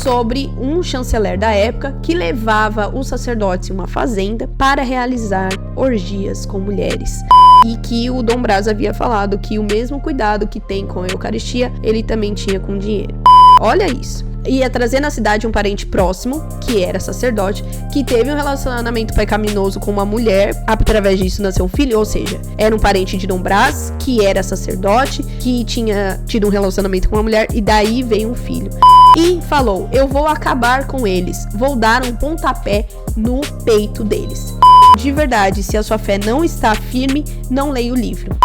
sobre um chanceler da época que levava os sacerdotes em uma fazenda para realizar orgias com mulheres. E que o Dom Braz havia falado que o mesmo cuidado que tem com a Eucaristia, ele também tinha com dinheiro. Olha isso. Ia trazer na cidade um parente próximo, que era sacerdote, que teve um relacionamento pecaminoso com uma mulher, através disso nasceu um filho, ou seja, era um parente de Dom Braz, que era sacerdote, que tinha tido um relacionamento com uma mulher, e daí veio um filho. E falou, eu vou acabar com eles, vou dar um pontapé no peito deles. De verdade, se a sua fé não está firme, não leia o livro.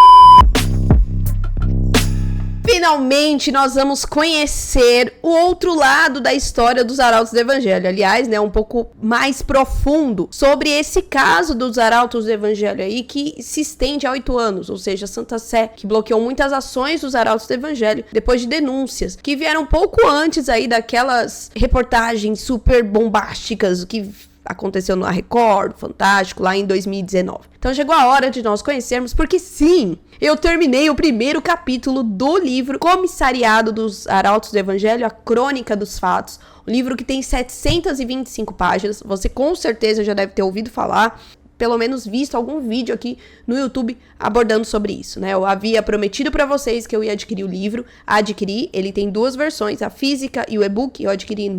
Finalmente, nós vamos conhecer o outro lado da história dos Arautos do Evangelho. Aliás, né, um pouco mais profundo sobre esse caso dos Arautos do Evangelho aí, que se estende a 8 anos, ou seja, Santa Sé, que bloqueou muitas ações dos Arautos do Evangelho, depois de denúncias, que vieram um pouco antes aí daquelas reportagens super bombásticas que aconteceu no Record, Fantástico, lá em 2019. Então chegou a hora de nós conhecermos, porque sim, eu terminei o primeiro capítulo do livro Comissariado dos Arautos do Evangelho, a Crônica dos Fatos, um livro que tem 725 páginas, você com certeza já deve ter ouvido falar, pelo menos visto algum vídeo aqui no YouTube abordando sobre isso, né? Eu havia prometido para vocês que eu ia adquirir o livro, adquiri, ele tem 2 versões, a física e o e-book, eu adquiri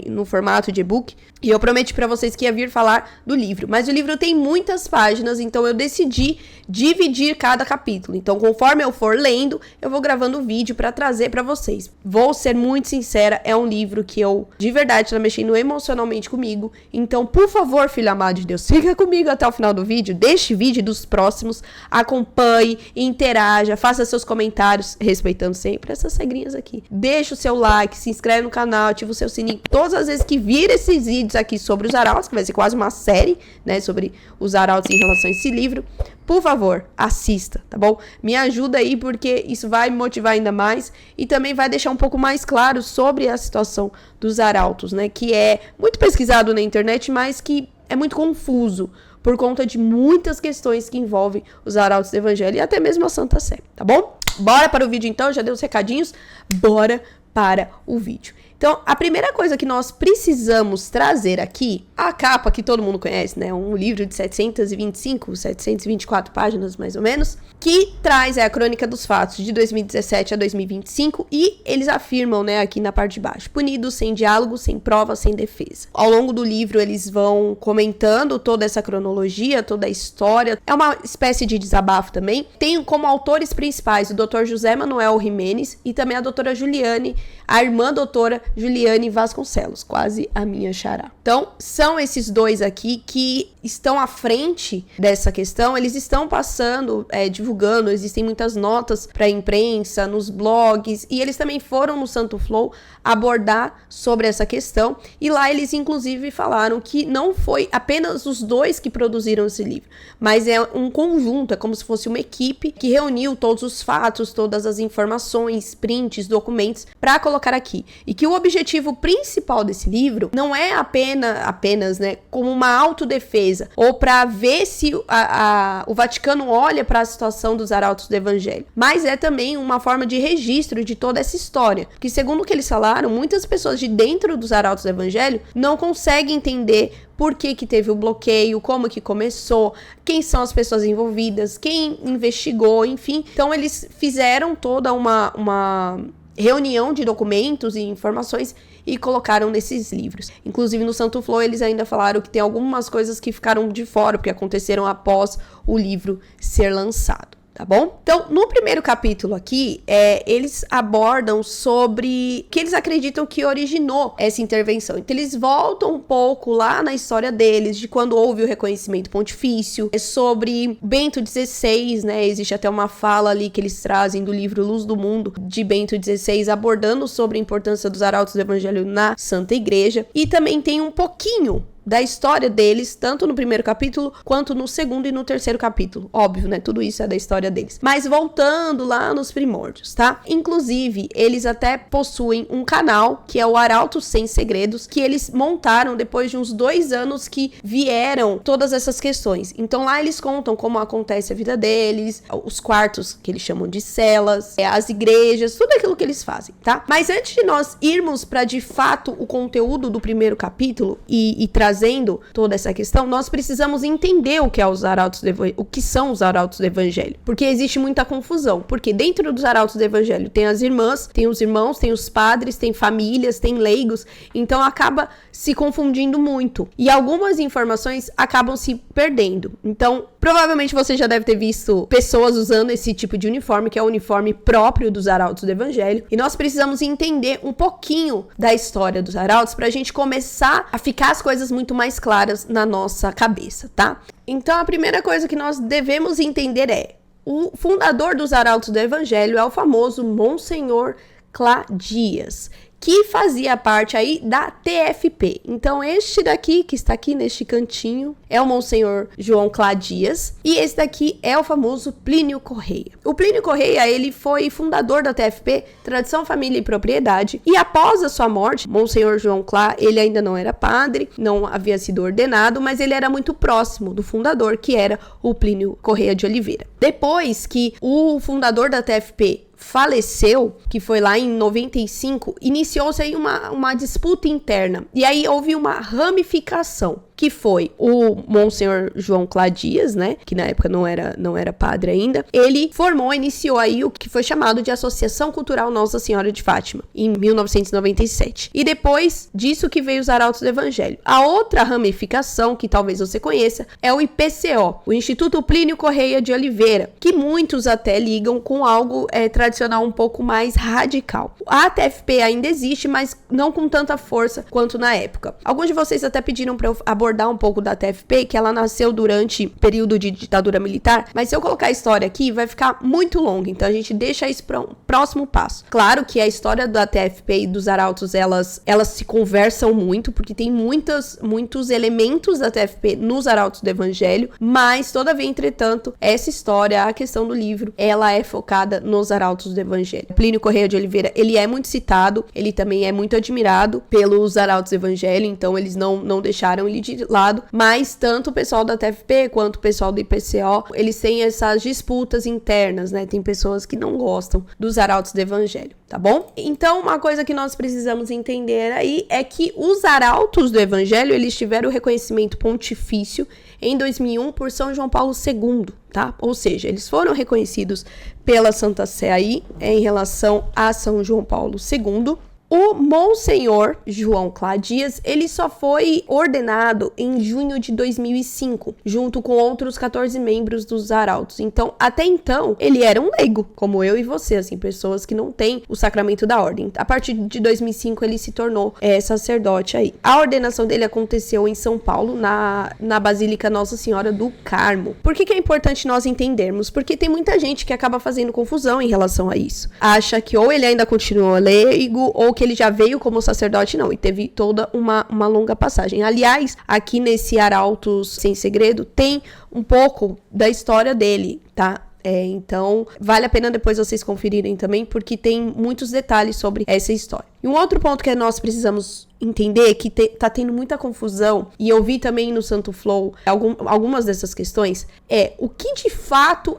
no formato de e-book, e eu prometi para vocês que ia vir falar do livro, mas o livro tem muitas páginas, então eu decidi dividir cada capítulo, então conforme eu for lendo, eu vou gravando o vídeo para trazer para vocês. Vou ser muito sincera, é um livro que eu, de verdade, tá mexendo emocionalmente comigo, então, por favor, filho amado de Deus, fica comigo até o final do vídeo, deste vídeo e dos próximos, acompanhe, interaja, faça seus comentários, respeitando sempre essas regrinhas aqui. Deixa o seu like, se inscreve no canal, ativa o seu sininho. Todas as vezes que vir esses vídeos aqui sobre os arautos, que vai ser quase uma série, né, sobre os arautos em relação a esse livro, por favor, assista, tá bom? Me ajuda aí, porque isso vai me motivar ainda mais e também vai deixar um pouco mais claro sobre a situação dos arautos, né, que é muito pesquisado na internet, mas que é muito confuso, por conta de muitas questões que envolvem os arautos do Evangelho e até mesmo a Santa Sé, tá bom? Bora para o vídeo então, já dei os recadinhos, bora para o vídeo. Então, a primeira coisa que nós precisamos trazer aqui, a capa que todo mundo conhece, né? Um livro de 724 páginas, mais ou menos, que traz a crônica dos fatos de 2017 a 2025 e eles afirmam, né, aqui na parte de baixo, punidos sem diálogo, sem prova, sem defesa. Ao longo do livro, eles vão comentando toda essa cronologia, toda a história. É uma espécie de desabafo também. Tem como autores principais o Dr. José Manuel Jimenez e também a doutora Juliane, a irmã doutora Juliane Vasconcelos, quase a minha xará. Então, são esses dois aqui que estão à frente dessa questão, eles estão passando, divulgando, existem muitas notas para a imprensa, nos blogs, e eles também foram no Santo Flow abordar sobre essa questão, e lá eles inclusive falaram que não foi apenas os dois que produziram esse livro, mas é um conjunto, é como se fosse uma equipe que reuniu todos os fatos, todas as informações, prints, documentos, para colocar aqui, e que o objetivo principal desse livro não é apenas, né, como uma autodefesa, ou para ver se o Vaticano olha para a situação dos arautos do Evangelho, mas é também uma forma de registro de toda essa história, que segundo o que eles falaram, muitas pessoas de dentro dos arautos do Evangelho não conseguem entender por que teve o bloqueio, como que começou, quem são as pessoas envolvidas, quem investigou, enfim. Então eles fizeram toda uma reunião de documentos e informações e colocaram nesses livros. Inclusive no Santo Flow eles ainda falaram que tem algumas coisas que ficaram de fora, porque aconteceram após o livro ser lançado. Tá bom? Então, no primeiro capítulo aqui, eles abordam sobre o que eles acreditam que originou essa intervenção. Então, eles voltam um pouco lá na história deles, de quando houve o reconhecimento pontifício, sobre Bento XVI, né? Existe até uma fala ali que eles trazem do livro Luz do Mundo, de Bento XVI, abordando sobre a importância dos arautos do Evangelho na Santa Igreja. E também tem um pouquinho da história deles, tanto no primeiro capítulo, quanto no segundo e no terceiro capítulo. Óbvio, né? Tudo isso é da história deles. Mas voltando lá nos primórdios, tá? Inclusive, eles até possuem um canal, que é o Arautos Sem Segredos, que eles montaram depois de uns 2 anos que vieram todas essas questões. Então lá eles contam como acontece a vida deles, os quartos que eles chamam de celas, as igrejas, tudo aquilo que eles fazem, tá? Mas antes de nós irmos para de fato o conteúdo do primeiro capítulo e trazendo toda essa questão, nós precisamos entender o que são os arautos do evangelho, porque existe muita confusão, porque dentro dos arautos do evangelho tem as irmãs, tem os irmãos, tem os padres, tem famílias, tem leigos, então acaba se confundindo muito e algumas informações acabam se perdendo. Então, provavelmente você já deve ter visto pessoas usando esse tipo de uniforme, que é o uniforme próprio dos arautos do evangelho, e nós precisamos entender um pouquinho da história dos arautos pra gente começar a ficar as coisas muito mais claras na nossa cabeça, tá? Então, a primeira coisa que nós devemos entender é: o fundador dos arautos do evangelho é o famoso Monsenhor Cladias, que fazia parte aí da TFP. Então, este daqui, que está aqui neste cantinho, é o Monsenhor João Cladias, e esse daqui é o famoso Plínio Correia. O Plínio Correia, ele foi fundador da TFP, Tradição, Família e Propriedade, e após a sua morte, Monsenhor João Clá, ele ainda não era padre, não havia sido ordenado, mas ele era muito próximo do fundador, que era o Plínio Correia de Oliveira. Depois que o fundador da TFP faleceu, que foi lá em 95, iniciou-se aí uma disputa interna, e aí houve uma ramificação, que foi o Monsenhor João Cladias, né, que na época não era padre ainda. Ele iniciou aí o que foi chamado de Associação Cultural Nossa Senhora de Fátima, em 1997. E depois disso que veio os Arautos do Evangelho. A outra ramificação, que talvez você conheça, é o IPCO, o Instituto Plínio Correia de Oliveira, que muitos até ligam com algo tradicional um pouco mais radical. A TFP ainda existe, mas não com tanta força quanto na época. Alguns de vocês até pediram para eu abordar um pouco da TFP, que ela nasceu durante período de ditadura militar, mas se eu colocar a história aqui, vai ficar muito longo, então a gente deixa isso para um próximo passo. Claro que a história da TFP e dos arautos, elas se conversam muito, porque tem muitos elementos da TFP nos arautos do evangelho, mas todavia, entretanto, essa história, a questão do livro, ela é focada nos arautos do evangelho. Plínio Correia de Oliveira, ele é muito citado, ele também é muito admirado pelos arautos do evangelho, então eles não deixaram ele de lado, mas tanto o pessoal da TFP quanto o pessoal do IPCO, eles têm essas disputas internas, né? Tem pessoas que não gostam dos arautos do evangelho, tá bom? Então, uma coisa que nós precisamos entender aí é que os arautos do evangelho, eles tiveram o reconhecimento pontifício em 2001 por São João Paulo II, tá? Ou seja, eles foram reconhecidos pela Santa Sé aí, em relação a São João Paulo II. O Monsenhor João Cladias, ele só foi ordenado em junho de 2005, junto com outros 14 membros dos arautos. Então, até então, ele era um leigo, como eu e você, assim, pessoas que não têm o sacramento da ordem. A partir de 2005, ele se tornou sacerdote aí. A ordenação dele aconteceu em São Paulo, na Basílica Nossa Senhora do Carmo. Por que é importante nós entendermos? Porque tem muita gente que acaba fazendo confusão em relação a isso. Acha que ou ele ainda continua leigo, ou que ele já veio como sacerdote, não, e teve toda uma longa passagem. Aliás, aqui nesse Arautos Sem Segredo tem um pouco da história dele, tá? Então, vale a pena depois vocês conferirem também, porque tem muitos detalhes sobre essa história. E um outro ponto que nós precisamos entender é que tá tendo muita confusão, e eu vi também no Santo Flow algumas dessas questões, o que de fato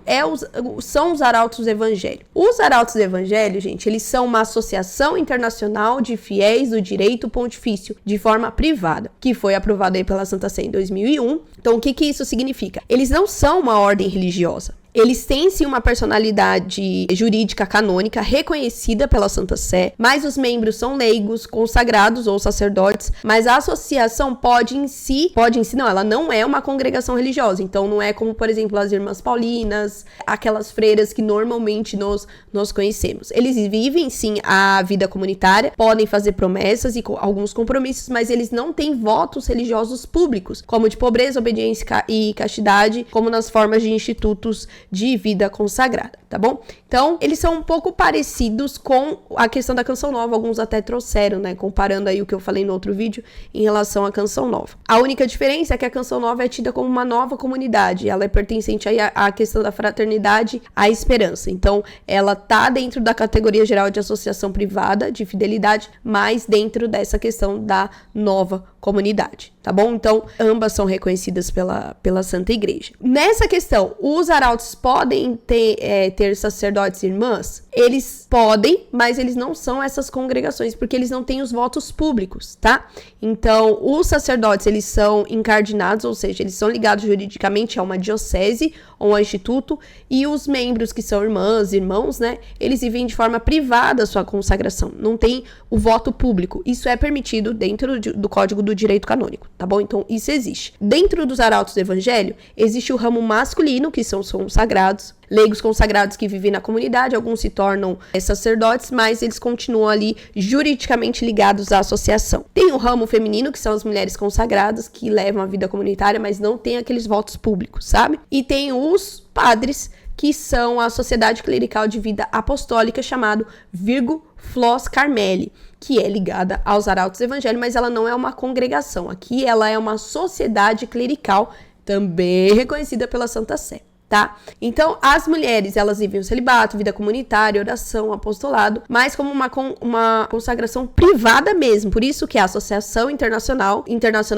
são os arautos do evangelho. Os arautos do evangelho, gente, eles são uma associação internacional de fiéis do direito pontifício, de forma privada, que foi aprovada aí pela Santa Sé em 2001. Então, o que isso significa? Eles não são uma ordem religiosa. Eles têm sim uma personalidade jurídica canônica reconhecida pela Santa Sé, mas os membros são leigos, consagrados ou sacerdotes, mas a associação pode em si não, ela não é uma congregação religiosa, então não é como, por exemplo, as Irmãs Paulinas, aquelas freiras que normalmente nós conhecemos. Eles vivem sim a vida comunitária, podem fazer promessas e alguns compromissos, mas eles não têm votos religiosos públicos, como de pobreza, obediência e castidade, como nas formas de institutos de vida consagrada, tá tá bom? Então, eles são um pouco parecidos com a questão da Canção Nova, alguns até trouxeram, né, comparando aí o que eu falei no outro vídeo em relação à Canção Nova. A única diferença é que a Canção Nova é tida como uma nova comunidade, ela é pertencente aí à questão da fraternidade, à esperança. Então, ela tá dentro da categoria geral de associação privada de fidelidade, mas dentro dessa questão da nova comunidade, tá bom? Então, ambas são reconhecidas pela Santa Igreja. Nessa questão, os arautos podem ter sacerdotes e irmãs? Eles podem, mas eles não são essas congregações, porque eles não têm os votos públicos, tá? Então, os sacerdotes, eles são incardinados, ou seja, eles são ligados juridicamente a uma diocese ou a instituto, e os membros que são irmãs e irmãos, né, eles vivem de forma privada a sua consagração, não tem o voto público. Isso é permitido dentro do Código do Direito Canônico, tá bom? Então, isso existe. Dentro dos arautos do Evangelho, existe o ramo masculino, que são os consagrados, leigos consagrados que vivem na comunidade, alguns se tornam sacerdotes, mas eles continuam ali juridicamente ligados à associação. Tem o ramo feminino, que são as mulheres consagradas, que levam a vida comunitária, mas não tem aqueles votos públicos, sabe? E tem os padres, que são a Sociedade Clerical de Vida Apostólica, chamado Virgo Flos Carmeli, que é ligada aos arautos do Evangelho, mas ela não é uma congregação. Aqui ela é uma sociedade clerical, também reconhecida pela Santa Sé. Tá? Então, as mulheres, elas vivem o celibato, vida comunitária, oração, apostolado, mas como uma consagração privada mesmo. Por isso que é a Associação Internacional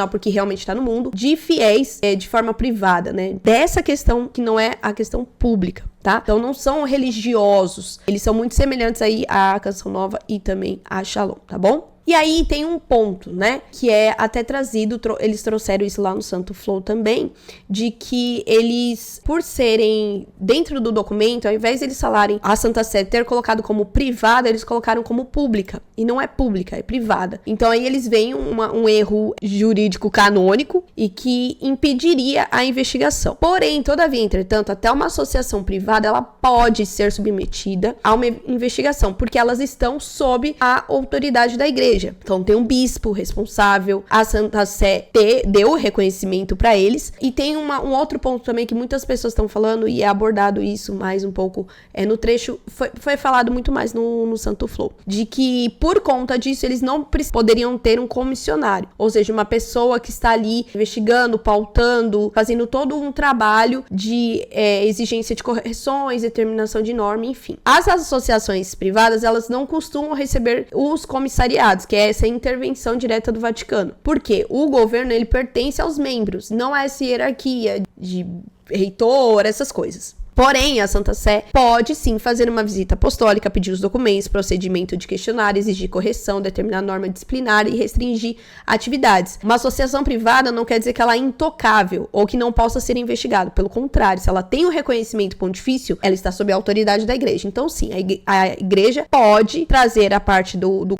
porque realmente está no mundo, de fiéis de forma privada, né? Dessa questão que não é a questão pública, tá? Então, não são religiosos. Eles são muito semelhantes aí à Canção Nova e também à Shalom, tá bom? E aí tem um ponto, né, que é até trazido, eles trouxeram isso lá no Santo Flow também, de que eles, por serem dentro do documento, ao invés de eles falarem a Santa Sé ter colocado como privada, eles colocaram como pública. E não é pública, é privada. Então aí eles veem um erro jurídico canônico e que impediria a investigação. Porém, todavia, entretanto, até uma associação privada, ela pode ser submetida a uma investigação, porque elas estão sob a autoridade da igreja. Então tem um bispo responsável, a Santa Sé deu o reconhecimento para eles, e tem um outro ponto também que muitas pessoas estão falando, e é abordado isso mais um pouco no trecho, foi falado muito mais no Santo Flow, de que por conta disso eles não poderiam ter um comissionário, ou seja, uma pessoa que está ali investigando, pautando, fazendo todo um trabalho de exigência de correções, determinação de norma, enfim. As associações privadas, elas não costumam receber os comissariados, que é essa intervenção direta do Vaticano. Porque o governo, ele pertence aos membros, não a essa hierarquia de reitor, essas coisas. Porém, a Santa Sé pode sim fazer uma visita apostólica, pedir os documentos, procedimento de questionário, exigir correção, determinar norma disciplinar e restringir atividades. Uma associação privada não quer dizer que ela é intocável ou que não possa ser investigada. Pelo contrário, se ela tem o reconhecimento pontifício, ela está sob a autoridade da igreja. Então, sim, a igreja pode trazer a parte do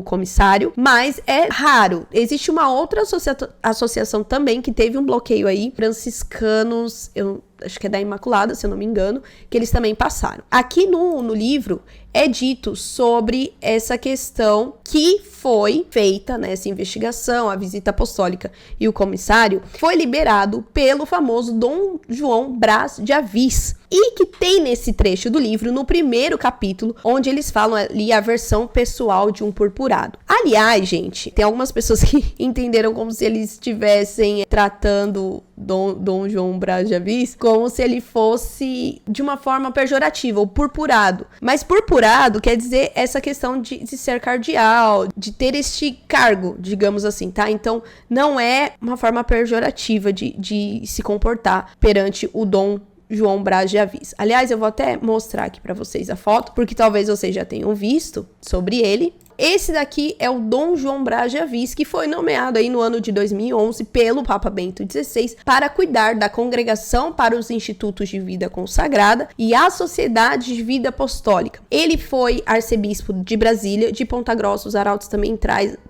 comissário, mas é raro. Existe uma outra associação também que teve um bloqueio aí, franciscanos, acho que é da Imaculada, se eu não me engano, que eles também passaram. Aqui no livro é dito sobre essa questão que foi feita, né, essa investigação, a visita apostólica e o comissário foi liberado pelo famoso Dom João Braz de Avis, e que tem nesse trecho do livro, no primeiro capítulo, onde eles falam ali a versão pessoal de um purpurado. Aliás, gente, tem algumas pessoas que entenderam como se eles estivessem tratando Dom João Braz de Avis como se ele fosse de uma forma pejorativa, o purpurado. Mas purpurado quer dizer essa questão de ser cardeal, de ter este cargo, digamos assim, tá? Então, não é uma forma pejorativa de se comportar perante o Dom João Braz de Avis. Aliás, eu vou até mostrar aqui pra vocês a foto, porque talvez vocês já tenham visto sobre ele. Esse daqui é o Dom João Braz de Avis, que foi nomeado aí no ano de 2011 pelo Papa Bento XVI para cuidar da Congregação para os Institutos de Vida Consagrada e a Sociedade de Vida Apostólica. Ele foi arcebispo de Brasília, de Ponta Grossa. Os arautos também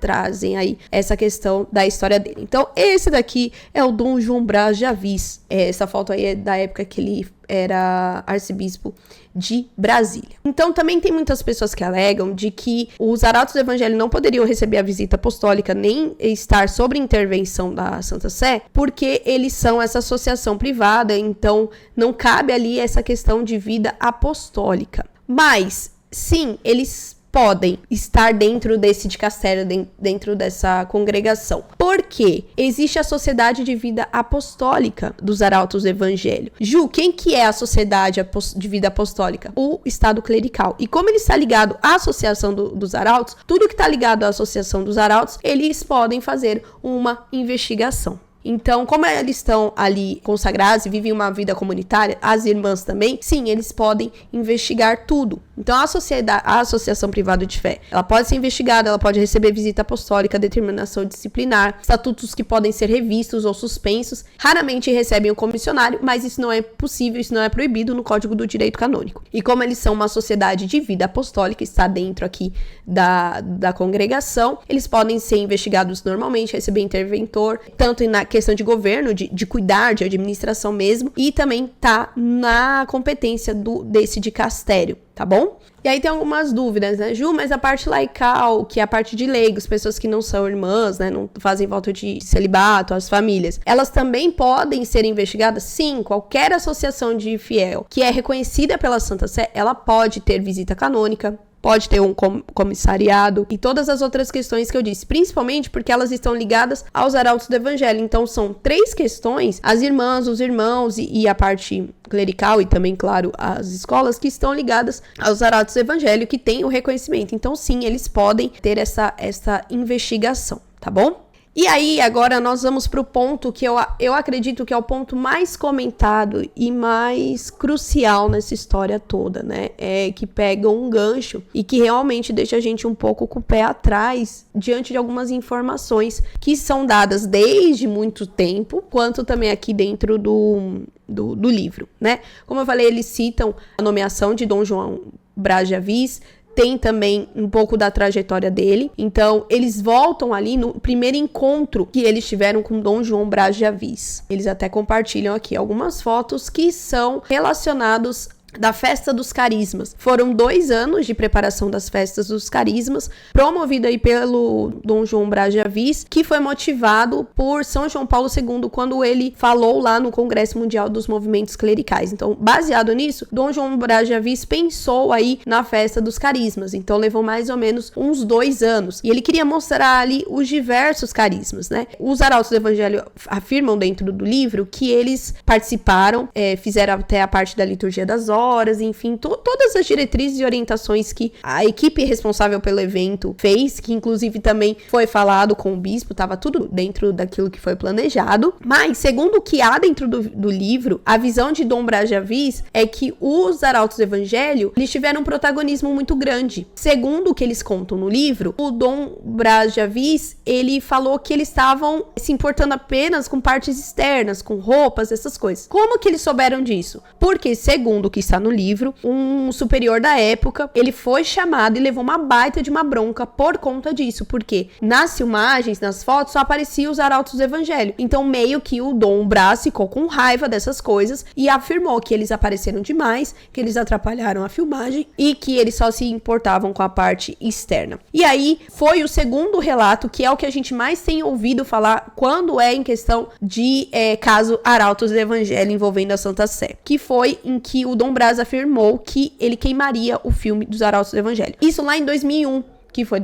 trazem aí essa questão da história dele. Então, esse daqui é o Dom João Braz de Avis. Essa foto aí é da época que ele era arcebispo de Brasília. Então, também tem muitas pessoas que alegam de que os arautos do evangelho não poderiam receber a visita apostólica nem estar sob intervenção da Santa Sé, porque eles são essa associação privada, então não cabe ali essa questão de vida apostólica. Mas, sim, eles podem estar dentro desse dicastério, dentro dessa congregação. Porque existe a Sociedade de Vida Apostólica dos Arautos do Evangelho. Ju, quem que é a Sociedade de Vida Apostólica? O Estado Clerical. E como ele está ligado à Associação dos Arautos, tudo que está ligado à Associação dos Arautos, eles podem fazer uma investigação. Então, como eles estão ali consagrados e vivem uma vida comunitária, as irmãs também, sim, eles podem investigar tudo. Então, a associação privada de fé, ela pode ser investigada, ela pode receber visita apostólica, determinação disciplinar, estatutos que podem ser revistos ou suspensos, raramente recebem o comissionário, mas isso não é possível, isso não é proibido no Código do Direito Canônico. E como eles são uma sociedade de vida apostólica, está dentro aqui da congregação, eles podem ser investigados normalmente, receber interventor, tanto na questão de governo, de cuidar, de administração mesmo, e também tá na competência desse dicastério, tá bom? E aí tem algumas dúvidas, né, Ju? Mas a parte laical, que é a parte de leigos, pessoas que não são irmãs, né, não fazem voto de celibato, as famílias, elas também podem ser investigadas? Sim, qualquer associação de fiel que é reconhecida pela Santa Sé, ela pode ter visita canônica, pode ter um comissariado e todas as outras questões que eu disse, principalmente porque elas estão ligadas aos arautos do evangelho. Então, são 3 questões, as irmãs, os irmãos e a parte clerical e também, claro, as escolas que estão ligadas aos arautos do evangelho, que tem o reconhecimento. Então, sim, eles podem ter essa investigação, tá bom? E aí, agora nós vamos para o ponto que eu acredito que é o ponto mais comentado e mais crucial nessa história toda, né? É que pega um gancho e que realmente deixa a gente um pouco com o pé atrás diante de algumas informações que são dadas desde muito tempo, quanto também aqui dentro do livro, né? Como eu falei, eles citam a nomeação de Dom João Braz de Aviz, tem também um pouco da trajetória dele. Então, eles voltam ali no primeiro encontro que eles tiveram com Dom João Braz de Aviz. Eles até compartilham aqui algumas fotos que são relacionados da Festa dos Carismas. Foram 2 anos de preparação das Festas dos Carismas, promovido aí pelo Dom João Braz de Aviz, que foi motivado por São João Paulo II, quando ele falou lá no Congresso Mundial dos Movimentos Clericais. Então, baseado nisso, Dom João Braz de Aviz pensou aí na Festa dos Carismas. Então, levou mais ou menos uns 2 anos. E ele queria mostrar ali os diversos carismas, né? Os arautos do Evangelho afirmam dentro do livro que eles participaram, fizeram até a parte da liturgia das horas, enfim, todas as diretrizes e orientações que a equipe responsável pelo evento fez, que inclusive também foi falado com o bispo, estava tudo dentro daquilo que foi planejado. Mas, segundo o que há dentro do livro, a visão de Dom Braz de Aviz é que os arautos do Evangelho, eles tiveram um protagonismo muito grande. Segundo o que eles contam no livro, o Dom Braz de Aviz, ele falou que eles estavam se importando apenas com partes externas, com roupas, essas coisas. Como que eles souberam disso? Porque, segundo o que está no livro, um superior da época, ele foi chamado e levou uma baita de uma bronca por conta disso, porque nas filmagens, nas fotos, só apareciam os arautos do Evangelho. Então, meio que o Dom Braz ficou com raiva dessas coisas e afirmou que eles apareceram demais, que eles atrapalharam a filmagem e que eles só se importavam com a parte externa. E aí, foi o segundo relato, que é o que a gente mais tem ouvido falar quando é em questão de caso arautos do Evangelho envolvendo a Santa Sé, que foi em que o Dom Braz afirmou que ele queimaria o filme dos arautos do Evangelho. Isso lá em 2001, que foi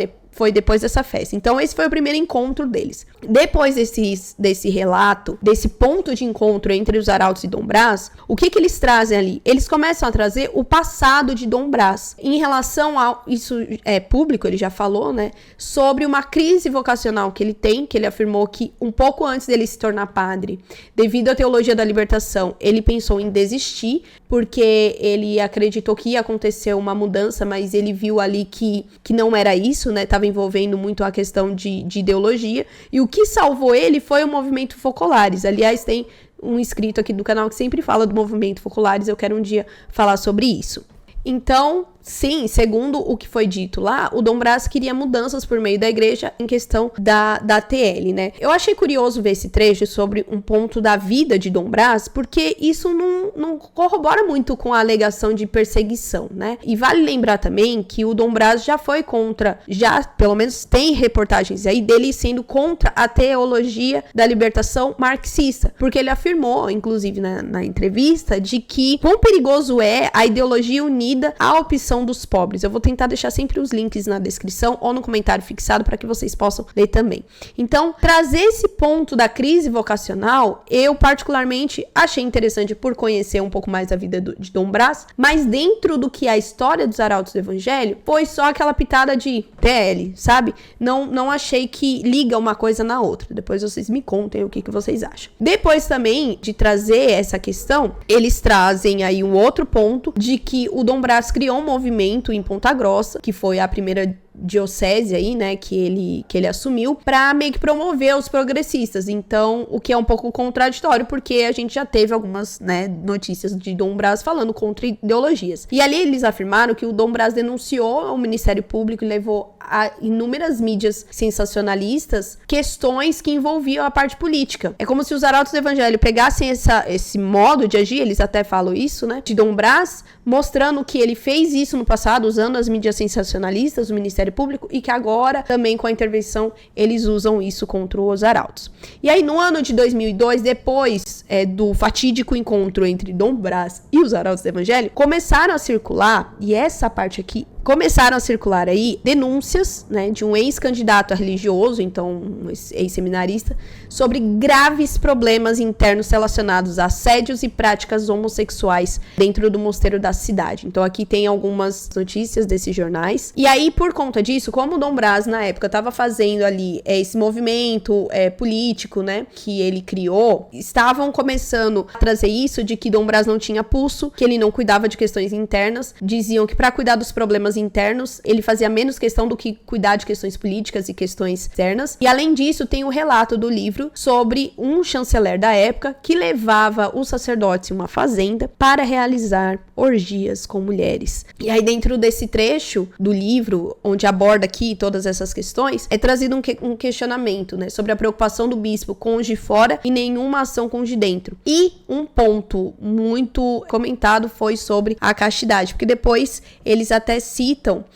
depois dessa festa. Então, esse foi o primeiro encontro deles. Depois desse relato, desse ponto de encontro entre os arautos e Dom Braz, o que eles trazem ali? Eles começam a trazer o passado de Dom Braz. Em relação a... Isso é público, ele já falou, né? Sobre uma crise vocacional que ele tem, que ele afirmou que um pouco antes dele se tornar padre, devido à teologia da libertação, ele pensou em desistir, porque ele acreditou que ia acontecer uma mudança, mas ele viu ali que não era isso, né? Estava envolvendo muito a questão de ideologia, e o que salvou ele foi o movimento Focolares. Aliás, tem um inscrito aqui do canal que sempre fala do movimento Focolares, eu quero um dia falar sobre isso. Então, sim, segundo o que foi dito lá, o Dom Braz queria mudanças por meio da igreja em questão da TL, né? Eu achei curioso ver esse trecho sobre um ponto da vida de Dom Braz, porque isso não corrobora muito com a alegação de perseguição, né? E vale lembrar também que o Dom Braz já foi contra, já pelo menos tem reportagens aí dele sendo contra a teologia da libertação marxista, porque ele afirmou, inclusive na entrevista, de que quão perigoso é a ideologia unida à opção dos pobres. Eu vou tentar deixar sempre os links na descrição ou no comentário fixado para que vocês possam ler também. Então, trazer esse ponto da crise vocacional, eu particularmente achei interessante por conhecer um pouco mais a vida de Dom Braz, mas dentro do que é a história dos arautos do evangelho, foi só aquela pitada de TL, sabe? Não achei que liga uma coisa na outra. Depois vocês me contem o que vocês acham. Depois também de trazer essa questão, eles trazem aí um outro ponto de que o Dom Braz criou um movimento em Ponta Grossa, que foi a primeira diocese aí, né, que ele assumiu, para meio que promover os progressistas. Então, o que é um pouco contraditório, porque a gente já teve algumas, né, notícias de Dom Braz falando contra ideologias. E ali eles afirmaram que o Dom Braz denunciou ao Ministério Público e levou a inúmeras mídias sensacionalistas questões que envolviam a parte política. É como se os arautos do evangelho pegassem esse modo de agir, eles até falam isso, né, de Dom Braz, mostrando que ele fez isso no passado, usando as mídias sensacionalistas, o Ministério Público, e que agora, também com a intervenção, eles usam isso contra os arautos. E aí, no ano de 2002, depois do fatídico encontro entre Dom Braz e os arautos do evangelho, começaram a circular, e essa parte aqui, começaram a circular aí denúncias, né, de um ex-candidato a religioso, então um ex-seminarista, sobre graves problemas internos relacionados a assédios e práticas homossexuais dentro do mosteiro da cidade. Então aqui tem algumas notícias desses jornais. E aí, por conta disso, como o Dom Braz na época estava fazendo ali esse movimento político, né, que ele criou, estavam começando a trazer isso de que Dom Braz não tinha pulso, que ele não cuidava de questões internas, diziam que para cuidar dos problemas internos, ele fazia menos questão do que cuidar de questões políticas e questões externas. E além disso, tem o relato do livro sobre um chanceler da época que levava os sacerdotes em uma fazenda para realizar orgias com mulheres. E aí, dentro desse trecho do livro, onde aborda aqui todas essas questões, é trazido um questionamento, né, sobre a preocupação do bispo com os de fora e nenhuma ação com os de dentro. E um ponto muito comentado foi sobre a castidade, porque depois eles até citam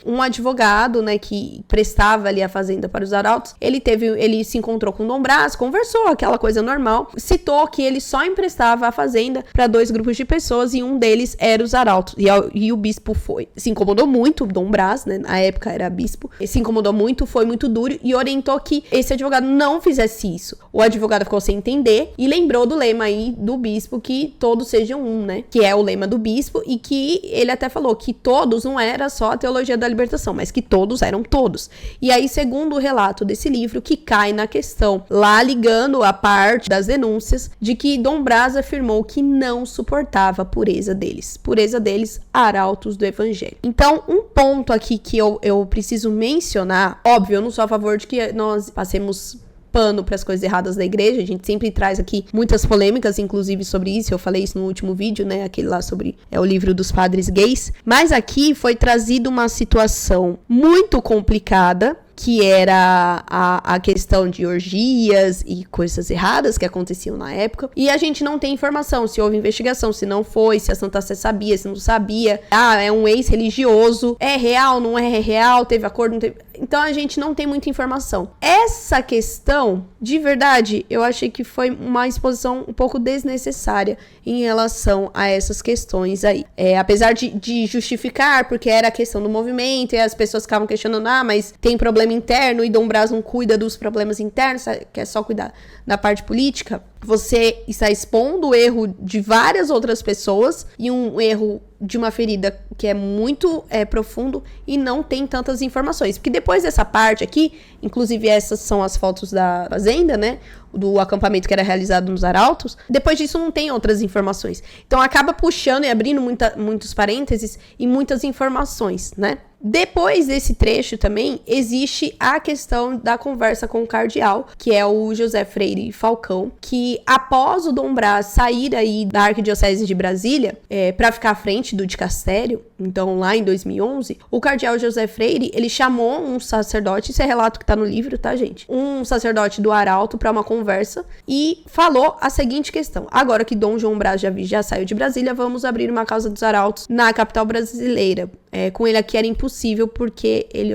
um advogado, né, que prestava ali a fazenda para os arautos. Ele se encontrou com Dom Braz, conversou, aquela coisa normal, citou que ele só emprestava a fazenda para 2 grupos de pessoas e um deles era os arautos. E o bispo se incomodou muito, Dom Braz, né, na época era bispo, se incomodou muito, foi muito duro e orientou que esse advogado não fizesse isso. O advogado ficou sem entender e lembrou do lema aí do bispo, que todos sejam um, né, que é o lema do bispo, e que ele até falou que todos não era só a teologia da libertação, mas que todos eram todos. E aí, segundo o relato desse livro, que cai na questão, lá ligando a parte das denúncias, de que Dom Braz afirmou que não suportava a pureza deles, arautos do evangelho. Então, um ponto aqui que eu preciso mencionar, óbvio, eu não sou a favor de que nós passemos pano para as coisas erradas da igreja, a gente sempre traz aqui muitas polêmicas, inclusive sobre isso, eu falei isso no último vídeo, né, aquele lá sobre o livro dos padres gays, mas aqui foi trazida uma situação muito complicada, que era a questão de orgias e coisas erradas que aconteciam na época, e a gente não tem informação se houve investigação, se não foi, se a Santa Sé sabia, se não sabia, é um ex-religioso, é real, não é real, teve acordo, não teve... Então a gente não tem muita informação. Essa questão, de verdade, eu achei que foi uma exposição um pouco desnecessária em relação a essas questões aí. Apesar de justificar, porque era a questão do movimento, e as pessoas ficavam questionando, mas tem problema interno e Dom Braz não cuida dos problemas internos, quer só cuidar da parte política, você está expondo o erro de várias outras pessoas e um erro de uma ferida que é muito profundo e não tem tantas informações. Porque depois dessa parte aqui, inclusive essas são as fotos da fazenda, né? do acampamento que era realizado nos Arautos, depois disso não tem outras informações. Então acaba puxando e abrindo muitos parênteses e muitas informações, né? Depois desse trecho também existe a questão da conversa com o cardeal, que é o José Freire Falcão, que após o Dom Brás sair aí da Arquidiocese de Brasília para ficar à frente do dicastério, então lá em 2011, o cardeal José Freire, ele chamou um sacerdote, isso é relato que tá no livro, tá, gente? Um sacerdote do Arauto para uma conversa e falou a seguinte questão: agora que Dom João Brás já saiu de Brasília, vamos abrir uma casa dos Arautos na capital brasileira. Com ele aqui era impossível porque ele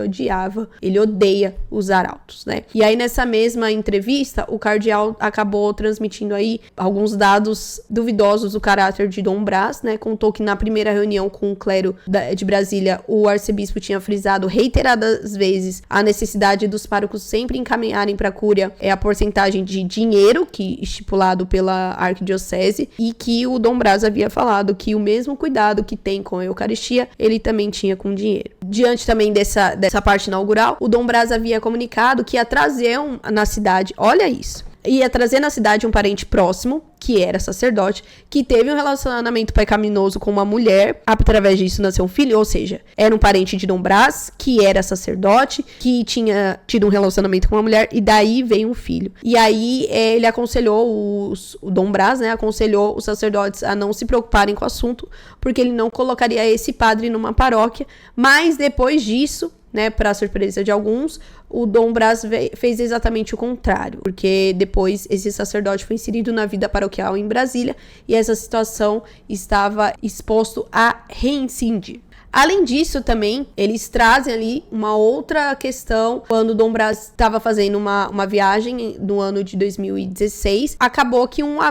odeia os Arautos, né? E aí nessa mesma entrevista, o cardeal acabou transmitindo aí alguns dados duvidosos do caráter de Dom Brás, né? Contou que na primeira reunião com o clero de Brasília, o arcebispo tinha frisado reiteradas vezes a necessidade dos párocos sempre encaminharem para a cúria a porcentagem de dinheiro que estipulado pela arquidiocese, e que o Dom Brás havia falado que o mesmo cuidado que tem com a Eucaristia, ele também tinha com dinheiro. Diante também dessa parte inaugural, o Dom Brás havia comunicado que ia trazer na cidade, olha isso, ia trazer na cidade um parente próximo, que era sacerdote, que teve um relacionamento pecaminoso com uma mulher, através disso nasceu um filho, ou seja, era um parente de Dom Brás, que era sacerdote, que tinha tido um relacionamento com uma mulher, e daí veio um filho. E aí ele aconselhou, o Dom Brás, né, aconselhou os sacerdotes a não se preocuparem com o assunto, porque ele não colocaria esse padre numa paróquia, mas depois disso, né, para surpresa de alguns, o Dom Brás fez exatamente o contrário, porque depois esse sacerdote foi inserido na vida paroquial em Brasília e essa situação estava exposto a reincidir. Além disso, também, eles trazem ali uma outra questão. Quando o Dom Brás estava fazendo uma viagem no ano de 2016, acabou que um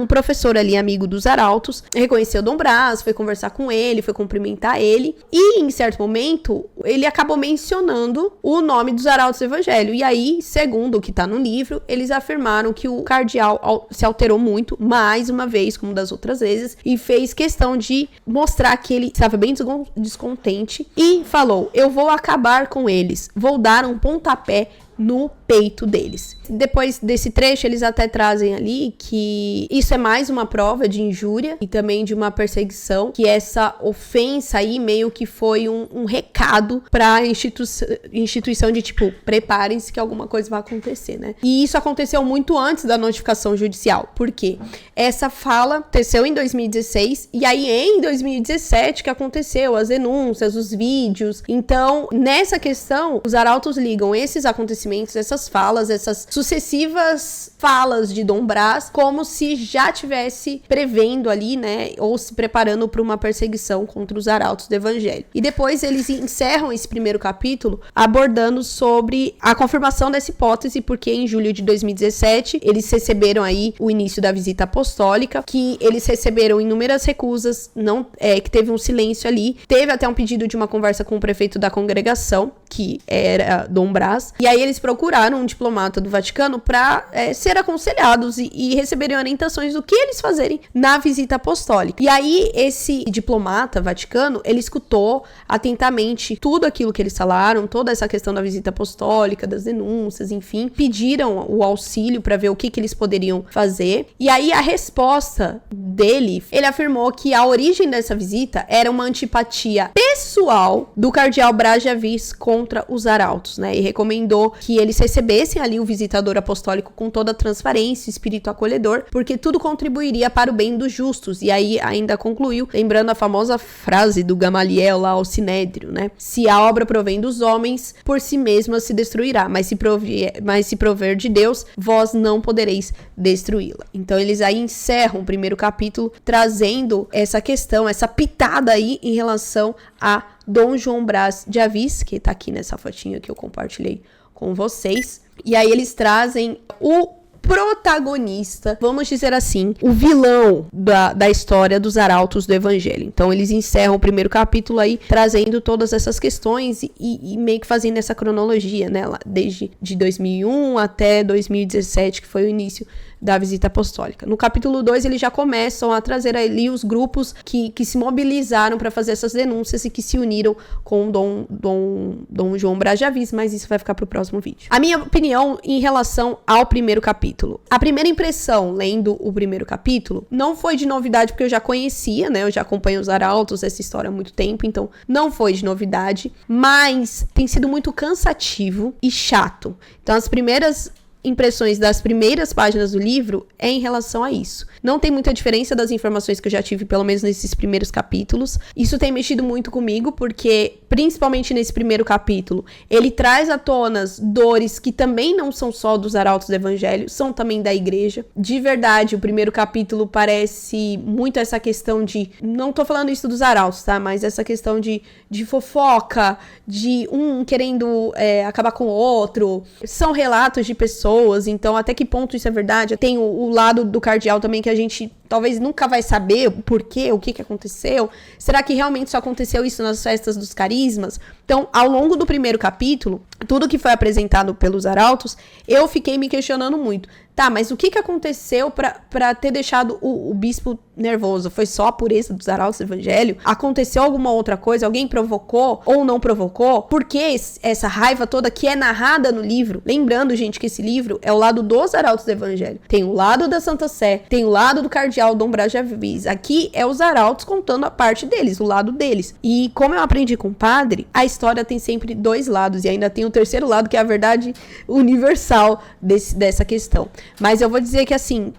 professor ali, amigo dos Arautos, reconheceu Dom Brás, foi conversar com ele, foi cumprimentar ele, e em certo momento, ele acabou mencionando o nome dos Arautos do Evangelho, e aí, segundo o que tá no livro, eles afirmaram que o cardeal se alterou muito, mais uma vez, como das outras vezes, e fez questão de mostrar que ele estava bem descontente, e falou: eu vou acabar com eles, vou dar um pontapé no peito deles. Depois desse trecho, eles até trazem ali que isso é mais uma prova de injúria e também de uma perseguição, que essa ofensa aí meio que foi um recado pra instituição de tipo, preparem-se que alguma coisa vai acontecer, né? E isso aconteceu muito antes da notificação judicial. Por quê? Essa fala aconteceu em 2016 e aí em 2017 que aconteceu as denúncias, os vídeos. Então, nessa questão, os arautos ligam esses acontecimentos, essas falas, essas sucessivas falas de Dom Brás, como se já tivesse prevendo ali, né, ou se preparando para uma perseguição contra os arautos do Evangelho. E depois eles encerram esse primeiro capítulo abordando sobre a confirmação dessa hipótese, porque em julho de 2017 eles receberam aí o início da visita apostólica, que eles receberam inúmeras recusas, que teve um silêncio ali, teve até um pedido de uma conversa com o prefeito da congregação, que era Dom Brás, e aí eles procuraram um diplomata do Vaticano para ser aconselhados e receberem orientações do que eles fazerem na visita apostólica. E aí esse diplomata vaticano, ele escutou atentamente tudo aquilo que eles falaram, toda essa questão da visita apostólica, das denúncias, enfim, pediram o auxílio para ver o que eles poderiam fazer. E aí a resposta dele, ele afirmou que a origem dessa visita era uma antipatia pessoal do cardeal Brás de Avis contra os arautos, né? E recomendou que eles recebessem ali o visitador apostólico com toda a transparência, espírito acolhedor, porque tudo contribuiria para o bem dos justos. E aí ainda concluiu, lembrando a famosa frase do Gamaliel lá ao Sinédrio, né? Se a obra provém dos homens, por si mesma se destruirá, mas se prover de Deus, vós não podereis destruí-la. Então eles aí encerram o primeiro capítulo trazendo essa questão, essa pitada aí em relação a Dom João Brás de Avis, que tá aqui nessa fotinha que eu compartilhei com vocês. E aí eles trazem o protagonista, vamos dizer assim, o vilão da história dos arautos do Evangelho. Então eles encerram o primeiro capítulo aí trazendo todas essas questões e meio que fazendo essa cronologia, né, lá, desde de 2001 até 2017, que foi o início da visita apostólica. No capítulo 2, eles já começam a trazer ali os grupos que se mobilizaram para fazer essas denúncias e que se uniram com Dom João Braz de Aviz, mas isso vai ficar pro próximo vídeo. A minha opinião em relação ao primeiro capítulo. A primeira impressão, lendo o primeiro capítulo, não foi de novidade, porque eu já conhecia, né? Eu já acompanho os arautos, essa história há muito tempo, então não foi de novidade, mas tem sido muito cansativo e chato. Então, as primeiras impressões das primeiras páginas do livro é em relação a isso. Não tem muita diferença das informações que eu já tive, pelo menos nesses primeiros capítulos. Isso tem mexido muito comigo, porque, principalmente nesse primeiro capítulo, ele traz à tona dores que também não são só dos arautos do evangelho, são também da igreja. De verdade, o primeiro capítulo parece muito essa questão de... Não tô falando isso dos arautos, tá? Mas essa questão de fofoca, de um querendo acabar com o outro. São relatos de pessoas, então até que ponto isso é verdade? Tem o lado do cardeal também, que a gente talvez nunca vai saber o porquê, o que aconteceu. Será que realmente só aconteceu isso nas festas dos carismas? Então, ao longo do primeiro capítulo, tudo que foi apresentado pelos arautos, eu fiquei me questionando muito. Tá, mas o que aconteceu pra ter deixado o bispo nervoso? Foi só a pureza dos arautos do evangelho? Aconteceu alguma outra coisa? Alguém provocou ou não provocou? Por que essa raiva toda que é narrada no livro? Lembrando, gente, que esse livro é o lado dos arautos do evangelho. Tem o lado da Santa Sé, tem o lado do cardeal Dom Braz de Aviz. Aqui é os arautos contando a parte deles, o lado deles. E como eu aprendi com o padre, a história tem sempre dois lados. E ainda tem o terceiro lado, que é a verdade universal dessa questão. Mas eu vou dizer que, assim,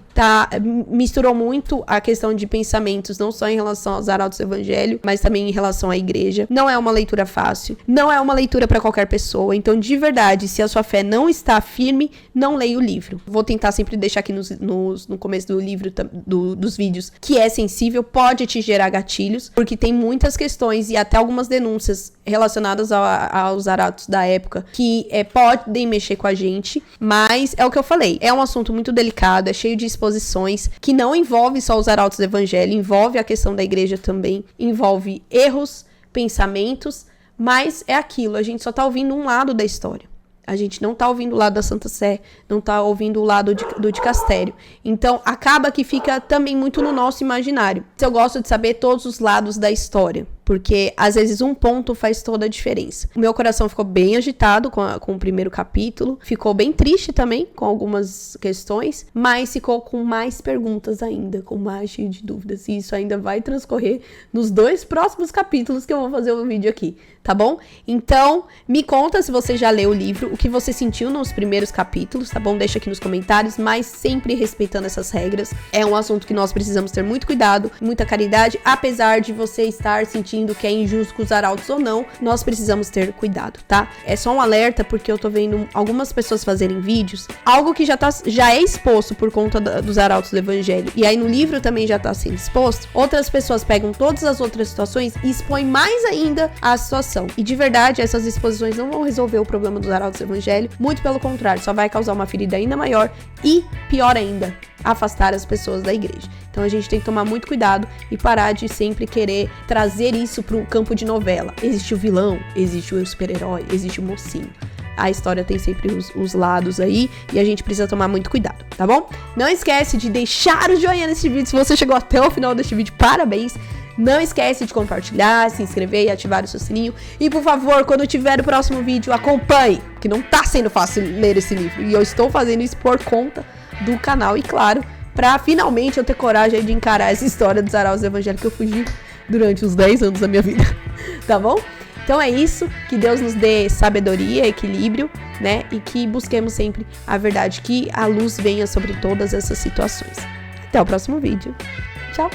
misturou muito a questão de pensamentos, não só em relação aos arautos do evangelho, mas também em relação à igreja. Não é uma leitura fácil, não é uma leitura para qualquer pessoa. Então, de verdade, se a sua fé não está firme, não leia o livro. Vou tentar sempre deixar aqui no começo do livro, dos vídeos, que é sensível, pode te gerar gatilhos, porque tem muitas questões e até algumas denúncias relacionadas aos arautos da época que podem mexer com a gente, mas é o que eu falei, é um assunto muito delicado, é cheio de exposições, que não envolve só os arautos do evangelho, envolve a questão da igreja também, envolve erros, pensamentos, mas é aquilo, a gente só tá ouvindo um lado da história. A gente não tá ouvindo o lado da Santa Sé, não tá ouvindo o lado do dicastério. Então, acaba que fica também muito no nosso imaginário. Eu gosto de saber todos os lados da história, porque às vezes um ponto faz toda a diferença. O meu coração ficou bem agitado com o primeiro capítulo, ficou bem triste também com algumas questões, mas ficou com mais perguntas ainda, com mais cheio de dúvidas, e isso ainda vai transcorrer nos 2 próximos capítulos que eu vou fazer o vídeo aqui, tá bom? Então, me conta se você já leu o livro, o que você sentiu nos primeiros capítulos, tá bom? Deixa aqui nos comentários, mas sempre respeitando essas regras. É um assunto que nós precisamos ter muito cuidado, muita caridade, apesar de você estar sentindo que é injusto com os arautos ou não, nós precisamos ter cuidado, tá? É só um alerta, porque eu tô vendo algumas pessoas fazerem vídeos, algo que já é exposto por conta dos arautos do evangelho, e aí no livro também já tá sendo exposto, outras pessoas pegam todas as outras situações e expõem mais ainda a situação. E de verdade, essas exposições não vão resolver o problema dos arautos do evangelho, muito pelo contrário, só vai causar uma ferida ainda maior e, pior ainda, afastar as pessoas da igreja. Então a gente tem que tomar muito cuidado e parar de sempre querer trazer isso para o campo de novela. Existe o vilão, existe o super-herói, existe o mocinho. A história tem sempre os lados aí e a gente precisa tomar muito cuidado, tá bom? Não esquece de deixar o joinha nesse vídeo. Se você chegou até o final deste vídeo, parabéns! Não esquece de compartilhar, se inscrever e ativar o seu sininho. E por favor, quando tiver o próximo vídeo, acompanhe, que não tá sendo fácil ler esse livro. E eu estou fazendo isso por conta do canal e, claro, pra finalmente eu ter coragem de encarar essa história dos arautos do evangelho que eu fugi durante os 10 anos da minha vida, tá bom? Então é isso, que Deus nos dê sabedoria, equilíbrio, né? E que busquemos sempre a verdade, que a luz venha sobre todas essas situações. Até o próximo vídeo. Tchau!